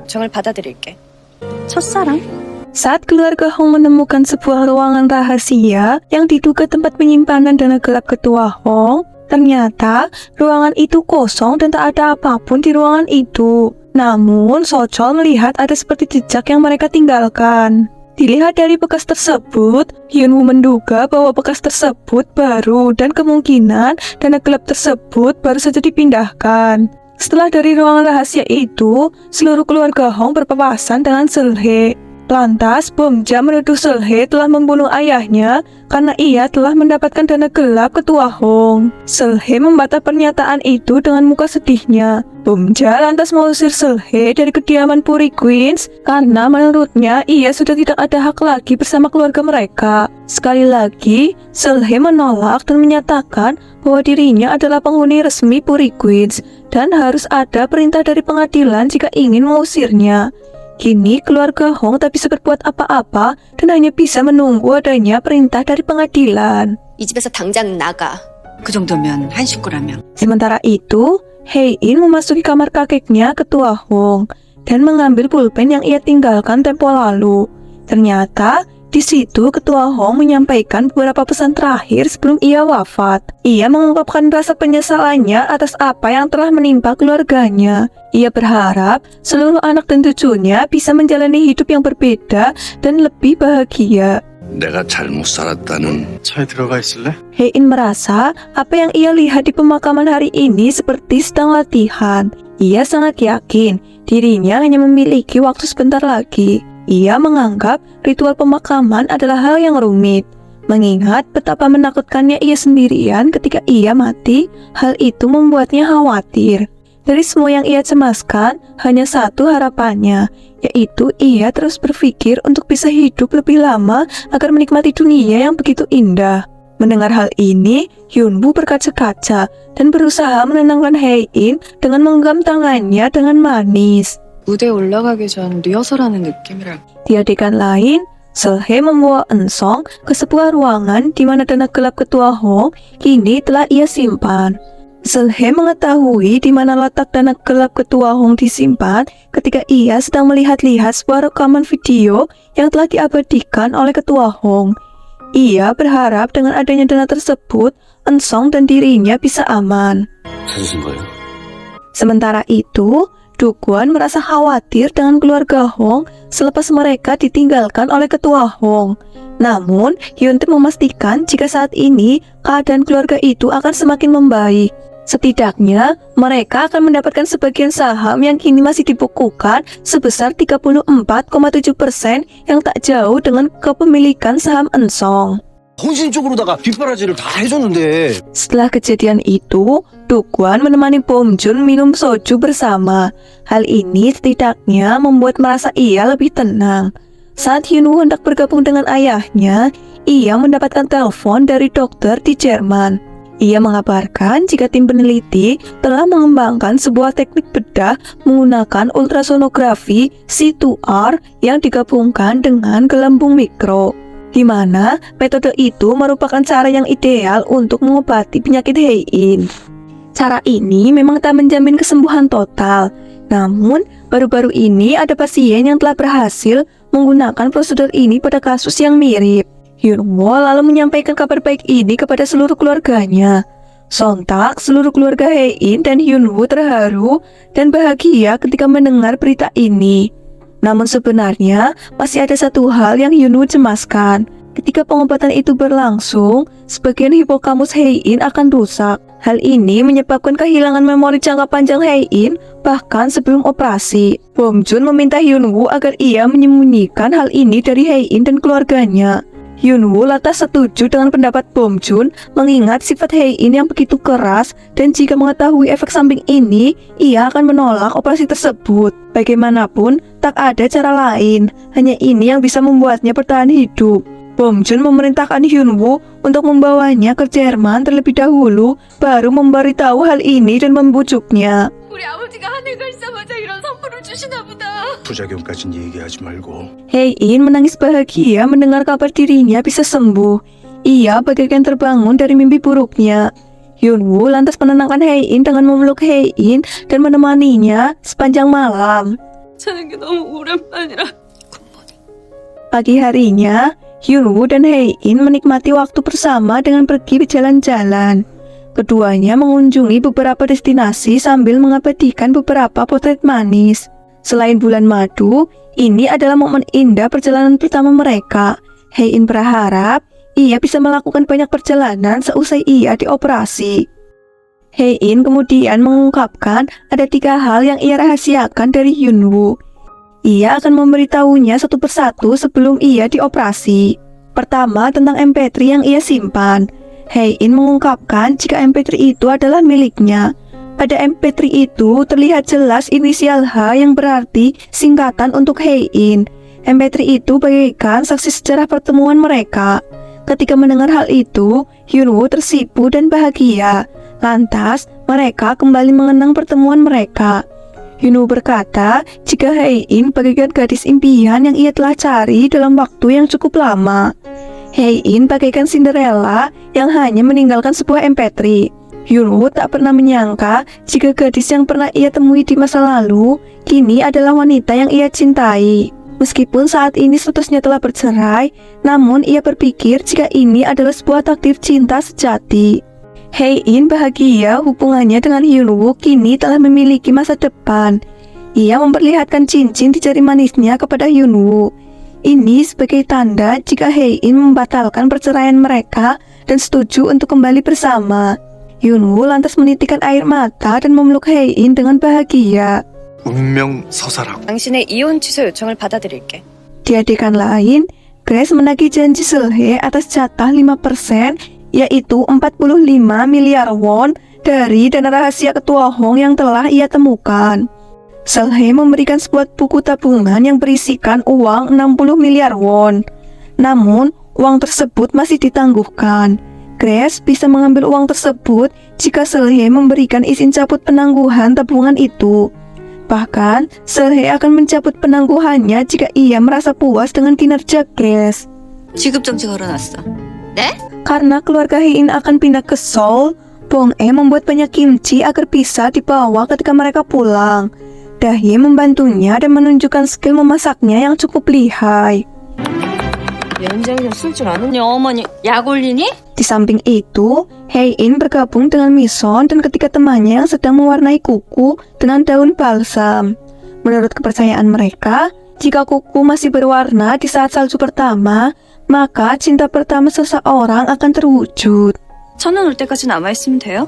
걱정을 받아들일게. 첫사랑? Saat keluarga Hong menemukan sebuah ruangan rahasia yang diduga tempat penyimpanan dana gelap ketua Hong, ternyata ruangan itu kosong dan tak ada apapun di ruangan itu. Namun, Sochol melihat ada seperti jejak yang mereka tinggalkan. Dilihat dari bekas tersebut, Hyunwoo menduga bahwa bekas tersebut baru dan kemungkinan dana gelap tersebut baru saja dipindahkan. Setelah dari ruangan rahasia itu, seluruh keluarga Hong berpapasan dengan Seulhae. Lantas, Bomja menuduh Seulhae telah membunuh ayahnya karena ia telah mendapatkan dana gelap ketua Hong. Seulhae membantah pernyataan itu dengan muka sedihnya. Bomja lantas mengusir Seulhae dari kediaman Puri Queens karena menurutnya ia sudah tidak ada hak lagi bersama keluarga mereka. Sekali lagi, Seulhae menolak dan menyatakan bahwa dirinya adalah penghuni resmi Puri Queens dan harus ada perintah dari pengadilan jika ingin mengusirnya. Kini keluarga Hong tak bisa berbuat apa-apa dan hanya bisa menunggu adanya perintah dari pengadilan. 이 집에서 당장 나가. 그 정도면 한 식구라면. Sementara itu, Hae-in memasuki kamar kakeknya ketua Hong dan mengambil pulpen yang ia tinggalkan tempo lalu. Ternyata di situ ketua Hong menyampaikan beberapa pesan terakhir sebelum ia wafat. Ia mengungkapkan rasa penyesalannya atas apa yang telah menimpa keluarganya. Ia berharap seluruh anak dan cucunya bisa menjalani hidup yang berbeda dan lebih bahagia. 내가 잘못 살았다는 차에 들어가 있을래? Hae-in merasa apa yang ia lihat di pemakaman hari ini seperti sedang latihan. Ia sangat yakin dirinya hanya memiliki waktu sebentar lagi. Ia menganggap ritual pemakaman adalah hal yang rumit. Mengingat betapa menakutkannya ia sendirian ketika ia mati, hal itu membuatnya khawatir. Dari semua yang ia cemaskan, hanya satu harapannya, yaitu ia terus berpikir untuk bisa hidup lebih lama agar menikmati dunia yang begitu indah. Mendengar hal ini, Hyunwoo berkaca-kaca dan berusaha menenangkan Hae-in dengan menggenggam tangannya dengan manis. 무대 올라가기 전 리허설하는 느낌이랄. Di adegan lain, Seulhae membawa Eun-sung ke sebuah ruangan di mana dana gelap ketua Hong kini telah ia simpan. Seulhae mengetahui di mana letak dana gelap ketua Hong disimpan ketika ia sedang melihat-lihat sebuah rekaman video yang telah diabadikan oleh ketua Hong. Ia berharap dengan adanya dana tersebut, Eun-sung dan dirinya bisa aman. 찾으신 거예요? Sementara itu, Do-kwon merasa khawatir dengan keluarga Hong selepas mereka ditinggalkan oleh ketua Hong. Namun, Hyun-tae memastikan jika saat ini keadaan keluarga itu akan semakin membaik. Setidaknya, mereka akan mendapatkan sebagian saham yang kini masih dibukukan sebesar 34,7% yang tak jauh dengan kepemilikan saham Eun-sung. 헌신적으로다가 뒷바라지를 다 해줬는데. Setelah kejadian itu, Do-kwon menemani Bom-jun minum soju bersama. Hal ini setidaknya membuat merasa ia lebih tenang. Saat Hyunwoo hendak bergabung dengan ayahnya, ia mendapatkan telepon dari dokter di Jerman. Ia mengabarkan jika tim peneliti telah mengembangkan sebuah teknik bedah menggunakan ultrasonografi C2R yang digabungkan dengan gelembung mikro, di mana metode itu merupakan cara yang ideal untuk mengobati penyakit Hae-in. Cara ini memang tak menjamin kesembuhan total, namun baru-baru ini ada pasien yang telah berhasil menggunakan prosedur ini pada kasus yang mirip. Hyunwoo lalu menyampaikan kabar baik ini kepada seluruh keluarganya. Sontak, seluruh keluarga Hae-in dan Hyunwoo terharu dan bahagia ketika mendengar berita ini. Namun sebenarnya masih ada satu hal yang Hyunwoo cemaskan. Ketika pengobatan itu berlangsung, sebagian hipokampus Hae-in akan rusak. Hal ini menyebabkan kehilangan memori jangka panjang Hae-in bahkan sebelum operasi. Bom-jun meminta Hyunwoo agar ia menyembunyikan hal ini dari Hae-in dan keluarganya. Hyunwoo lantas setuju dengan pendapat Bom-jun mengingat sifat Hae-in yang begitu keras dan jika mengetahui efek samping ini, ia akan menolak operasi tersebut. Bagaimanapun, tak ada cara lain, hanya ini yang bisa membuatnya bertahan hidup. Bom-jun memerintahkan Hyunwoo untuk membawanya ke Jerman terlebih dahulu, baru memberitahu hal ini dan membujuknya. 우리 아버지가 하늘 가시자마자 이런 선물을 주시나 보다. 부작용까진 얘기하지 말고. Hae-in menangis bahagia mendengar kabar dirinya bisa sembuh. Ia bagaikan terbangun dari mimpi buruknya. Hyunwoo lantas menenangkan Hae-in dengan memeluk Hae-in dan menemaninya sepanjang malam. 같이 하는 게 너무 오랜만이라. Pagi harinya, Hyunwoo dan Hae-in menikmati waktu bersama dengan pergi berjalan-jalan. Keduanya mengunjungi beberapa destinasi sambil mengabadikan beberapa potret manis. Selain bulan madu, ini adalah momen indah perjalanan pertama mereka. Hae-in berharap ia bisa melakukan banyak perjalanan seusai ia dioperasi. Hae-in kemudian mengungkapkan ada 3 hal yang ia rahasiakan dari Hyunwoo. Ia akan memberitahunya satu persatu sebelum ia dioperasi. Pertama, tentang MP3 yang ia simpan. Hae-in mengungkapkan jika MP3 itu adalah miliknya. Pada MP3 itu terlihat jelas inisial H yang berarti singkatan untuk Hae-in. MP3 itu bagaikan saksi sejarah pertemuan mereka. Ketika mendengar hal itu, Hyunwoo tersipu dan bahagia. Lantas, mereka kembali mengenang pertemuan mereka. Hyunwoo berkata jika Hae-in bagaikan gadis impian yang ia telah cari dalam waktu yang cukup lama. Hae-in bagaikan Cinderella yang hanya meninggalkan sebuah MP3. Hyunwoo tak pernah menyangka jika gadis yang pernah ia temui di masa lalu kini adalah wanita yang ia cintai. Meskipun saat ini statusnya telah bercerai, namun ia berpikir jika ini adalah sebuah takdir cinta sejati. Hae-in bahagia hubungannya dengan Hyunwoo kini telah memiliki masa depan. Ia memperlihatkan cincin di jari manisnya kepada Hyunwoo. Ini sebagai tanda jika Hae-in membatalkan perceraian mereka dan setuju untuk kembali bersama. Hyunwoo lantas menitikkan air mata dan memeluk Hae-in dengan bahagia. 운명 서사라고. 당신의 이혼 취소 요청을 받아들일게. Di adegan lain, Grace menagih janji Seulhae atas jatah 5%, yaitu 45 miliar won dari dana rahasia ketua Hong yang telah ia temukan. Seulhae memberikan sebuah buku tabungan yang berisikan uang 60 miliar won. Namun, uang tersebut masih ditangguhkan. Grace bisa mengambil uang tersebut jika Seulhae memberikan izin cabut penangguhan tabungan itu. Bahkan, Seulhae akan mencabut penangguhannya jika ia merasa puas dengan kinerja Grace. 지급 정지 걸어놨어. Karena keluarga Hae-in akan pindah ke Seoul, Bong-e membuat banyak kimchi agar bisa dibawa ketika mereka pulang. Dae membantunya dan menunjukkan skill memasaknya yang cukup lihai. 연장이랑 쓸줄 아느냐 어머니 약 올리니? Di samping itu, Hae-in bergabung dengan Mison dan ketika temannya yang sedang mewarnai kuku dengan daun balsam. Menurut kepercayaan mereka, jika kuku masih berwarna di saat salju pertama, maka cinta pertama seseorang akan terwujud. 천은 올 때까지 남아있으면 돼요?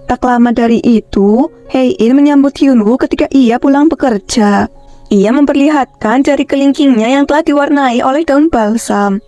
Tak lama dari itu, Hae-in menyambut Hyunwoo ketika ia pulang bekerja. Ia memperlihatkan jari kelingkingnya yang telah diwarnai oleh daun balsam.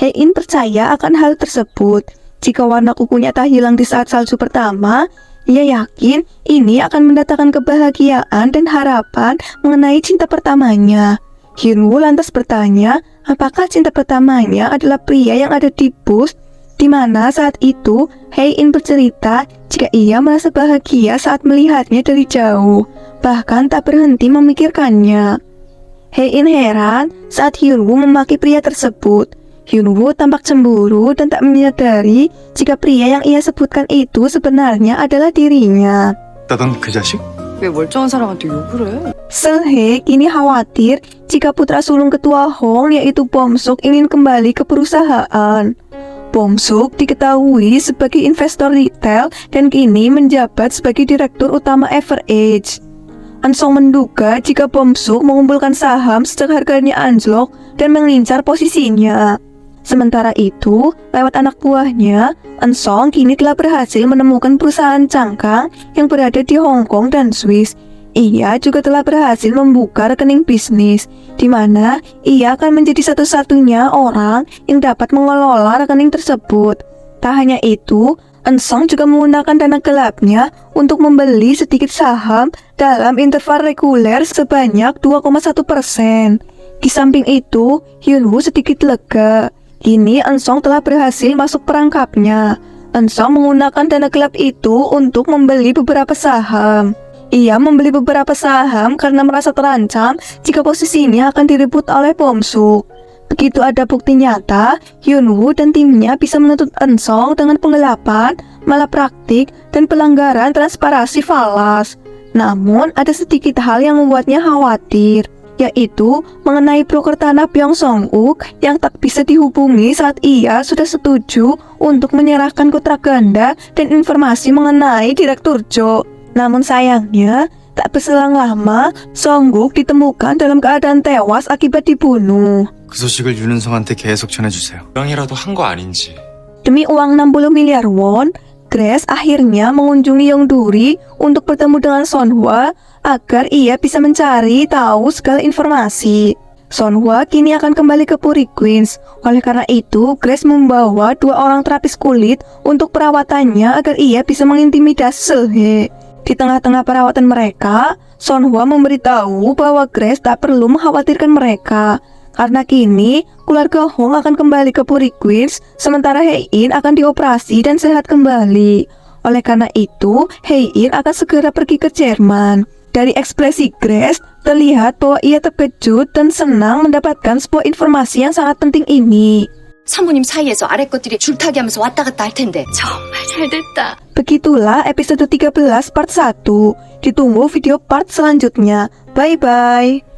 Hae-in percaya akan hal tersebut. Jika warna kukunya tak hilang di saat salju pertama, ia yakin ini akan mendatangkan kebahagiaan dan harapan mengenai cinta pertamanya. Hyunwoo lantas bertanya, apakah cinta pertamanya adalah pria yang ada di bus, di mana saat itu Hae-in bercerita jika ia merasa bahagia saat melihatnya dari jauh, bahkan tak berhenti memikirkannya. Hae-in heran saat Hyunwoo memaki pria tersebut. Hyunwoo tampak cemburu dan tak menyadari jika pria yang ia sebutkan itu sebenarnya adalah dirinya. 나던 그 자식? 왜 멀쩡한 사람한테 욕을 해? Seulhae kini khawatir jika putra sulung ketua Hong yaitu Bom-suk ingin kembali ke perusahaan. Bom-suk diketahui sebagai investor retail dan kini menjabat sebagai direktur utama Everage. Ansong menduga jika Bom-suk mengumpulkan saham sejak harganya anjlok dan mengincar posisinya. Sementara itu, lewat anak buahnya, Ansong kini telah berhasil menemukan perusahaan cangkang yang berada di Hong Kong dan Swiss. Ia juga telah berhasil membuka rekening bisnis, di mana ia akan menjadi satu-satunya orang yang dapat mengelola rekening tersebut. Tak hanya itu, Ansong juga menggunakan dana gelapnya untuk membeli sedikit saham dalam interval reguler sebanyak 2,1%. Di samping itu, Hyunwoo sedikit lega. Kini Ansong telah berhasil masuk perangkapnya. Ansong menggunakan dana gelap itu untuk membeli beberapa saham. Ia membeli beberapa saham karena merasa terancam jika posisinya akan direbut oleh Bom-suk. Begitu ada bukti nyata, Hyunwoo dan timnya bisa menuntut Ansong dengan penggelapan, malapraktik, dan pelanggaran transparansi falas. Namun ada sedikit hal yang membuatnya khawatir, yaitu mengenai broker tanah Byung Song-uk yang tak bisa dihubungi saat ia sudah setuju untuk menyerahkan kontrak ganda dan informasi mengenai Direktur Jo. Namun sayangnya, tak berselang lama, Song-uk ditemukan dalam keadaan tewas akibat dibunuh. 그 소식을 윤은성한테 계속 전해주세요. 명이라도 한 거 아닌지. Demi uang 60 miliar won, Grace akhirnya mengunjungi Yongduri untuk bertemu dengan Sonhwa agar ia bisa mencari tahu segala informasi. Sonhwa kini akan kembali ke Puri Queens. Oleh karena itu, Grace membawa 2 orang terapis kulit untuk perawatannya agar ia bisa mengintimidasi Sehe. Di tengah-tengah perawatan mereka, Sonhwa memberitahu bahwa Grace tak perlu mengkhawatirkan mereka, karena kini keluarga Hong akan kembali ke Puri Queens, sementara Hye-in akan dioperasi dan sehat kembali. Oleh karena itu, Hye-in akan segera pergi ke Jerman. Dari ekspresi Grace, terlihat bahwa ia terkejut dan senang mendapatkan sebuah informasi yang sangat penting ini. 사모님 사이에서 아래 것들이 줄타기 하면서 왔다 갔다 할 텐데 정말 잘됐다. Begitulah episode 13 part 1. Ditunggu video part selanjutnya. Bye-bye.